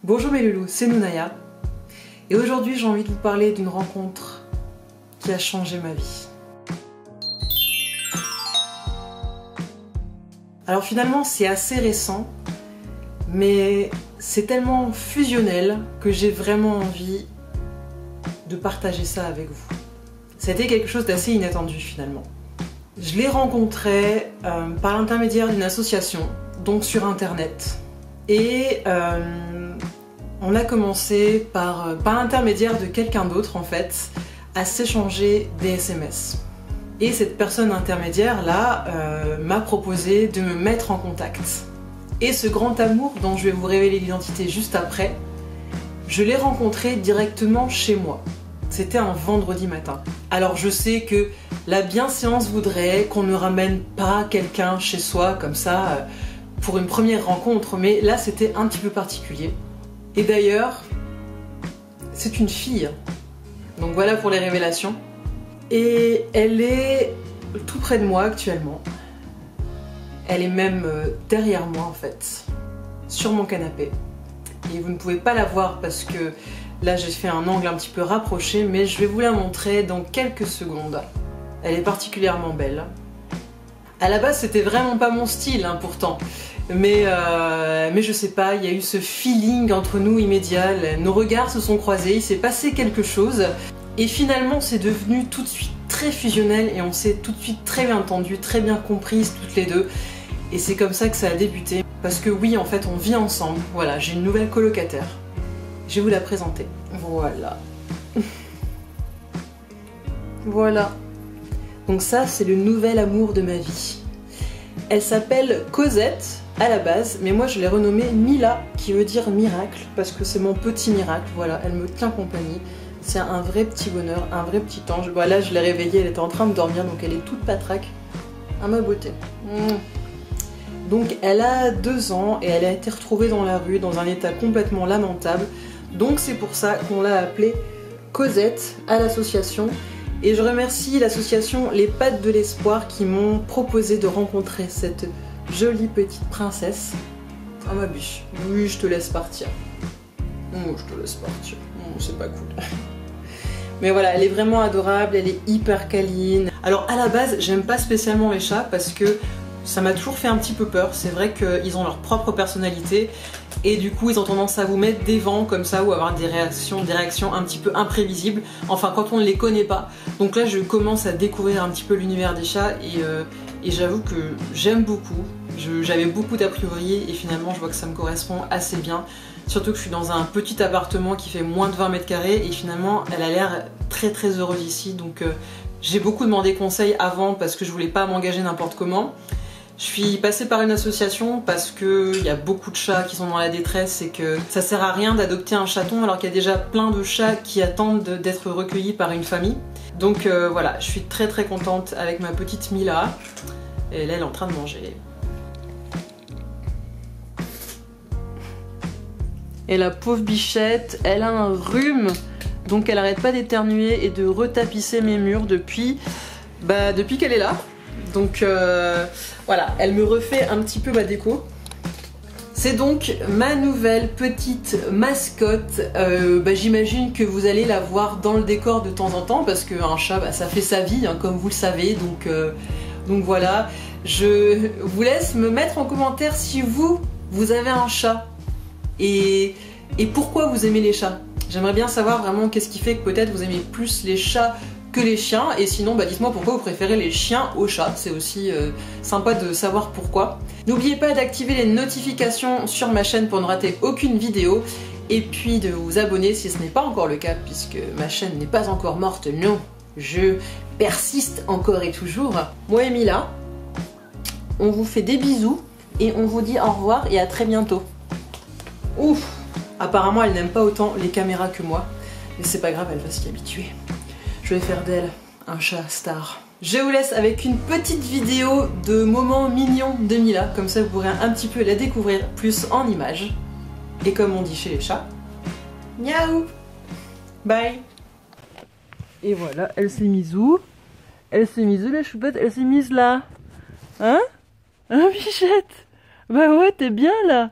Bonjour mes loulous, c'est Nounaya et aujourd'hui j'ai envie de vous parler d'une rencontre qui a changé ma vie. Alors finalement c'est assez récent, mais c'est tellement fusionnel que j'ai vraiment envie de partager ça avec vous. C'était quelque chose d'assez inattendu finalement. Je l'ai rencontré par l'intermédiaire d'une association, donc sur internet. Et on a commencé par l'intermédiaire de quelqu'un d'autre en fait, à s'échanger des SMS. Et cette personne intermédiaire là m'a proposé de me mettre en contact. Et ce grand amour dont je vais vous révéler l'identité juste après, je l'ai rencontré directement chez moi. C'était un vendredi matin. Alors je sais que la bienséance voudrait qu'on ne ramène pas quelqu'un chez soi comme ça pour une première rencontre, mais là c'était un petit peu particulier. Et d'ailleurs, c'est une fille. Donc voilà pour les révélations. Et elle est tout près de moi actuellement. Elle est même derrière moi en fait, sur mon canapé. Et vous ne pouvez pas la voir parce que là j'ai fait un angle un petit peu rapproché, mais je vais vous la montrer dans quelques secondes. Elle est particulièrement belle. À la base c'était vraiment pas mon style hein, pourtant, mais je sais pas, il y a eu ce feeling entre nous immédiat, nos regards se sont croisés, il s'est passé quelque chose et finalement c'est devenu tout de suite très fusionnel et on s'est tout de suite très bien entendu, très bien comprises toutes les deux. Et c'est comme ça que ça a débuté. Parce que oui, en fait, on vit ensemble. Voilà, j'ai une nouvelle colocataire. Je vais vous la présenter. Voilà. Voilà. Donc ça, c'est le nouvel amour de ma vie. Elle s'appelle Cosette à la base, mais moi je l'ai renommée Mila, qui veut dire miracle, parce que c'est mon petit miracle. Voilà, elle me tient compagnie. C'est un vrai petit bonheur, un vrai petit ange. Voilà, je l'ai réveillée, elle était en train de dormir, donc elle est toute patraque. À ma beauté. Donc elle a 2 ans et elle a été retrouvée dans la rue dans un état complètement lamentable. Donc c'est pour ça qu'on l'a appelée Cosette à l'association. Et je remercie l'association Les Pattes de l'Espoir qui m'ont proposé de rencontrer cette jolie petite princesse. Ah ma biche, oui je te laisse partir. Oh, je te laisse partir, oh, c'est pas cool. Mais voilà, elle est vraiment adorable, elle est hyper câline. Alors à la base, j'aime pas spécialement les chats parce que ça m'a toujours fait un petit peu peur. C'est vrai qu'ils ont leur propre personnalité et du coup ils ont tendance à vous mettre des vents comme ça ou avoir des réactions un petit peu imprévisibles. Enfin quand on ne les connaît pas. Donc là je commence à découvrir un petit peu l'univers des chats et j'avoue que j'aime beaucoup. J'avais beaucoup d'a priori et finalement je vois que ça me correspond assez bien. Surtout que je suis dans un petit appartement qui fait moins de 20 mètres carrés et finalement elle a l'air très très heureuse ici. Donc j'ai beaucoup demandé conseil avant parce que je voulais pas m'engager n'importe comment. Je suis passée par une association parce qu'il y a beaucoup de chats qui sont dans la détresse et que ça sert à rien d'adopter un chaton alors qu'il y a déjà plein de chats qui attendent d'être recueillis par une famille. Donc voilà, je suis très très contente avec ma petite Mila. Et là elle est en train de manger. Et la pauvre bichette, elle a un rhume, donc elle arrête pas d'éternuer et de retapisser mes murs depuis qu'elle est là. Donc voilà, elle me refait un petit peu ma déco. C'est donc ma nouvelle petite mascotte. J'imagine que vous allez la voir dans le décor de temps en temps parce qu'un chat, ça fait sa vie, hein, comme vous le savez. Donc voilà, je vous laisse me mettre en commentaire si vous avez un chat. Et pourquoi vous aimez les chats? J'aimerais bien savoir vraiment qu'est-ce qui fait que peut-être vous aimez plus les chats que les chiens. Et sinon, dites-moi pourquoi vous préférez les chiens aux chats. C'est aussi sympa de savoir pourquoi. N'oubliez pas d'activer les notifications sur ma chaîne pour ne rater aucune vidéo. Et puis de vous abonner si ce n'est pas encore le cas, puisque ma chaîne n'est pas encore morte. Non, je persiste encore et toujours. Moi et Mila, on vous fait des bisous et on vous dit au revoir et à très bientôt. Ouf! Apparemment elle n'aime pas autant les caméras que moi, mais c'est pas grave, elle va s'y habituer. Je vais faire d'elle un chat star. Je vous laisse avec une petite vidéo de moments mignons de Mila, comme ça vous pourrez un petit peu la découvrir plus en images. Et comme on dit chez les chats, miaou! Bye! Et voilà, elle s'est mise où? Elle s'est mise où la choupette? Elle s'est mise là. Hein? Hein, bichette? Bah ouais, t'es bien là!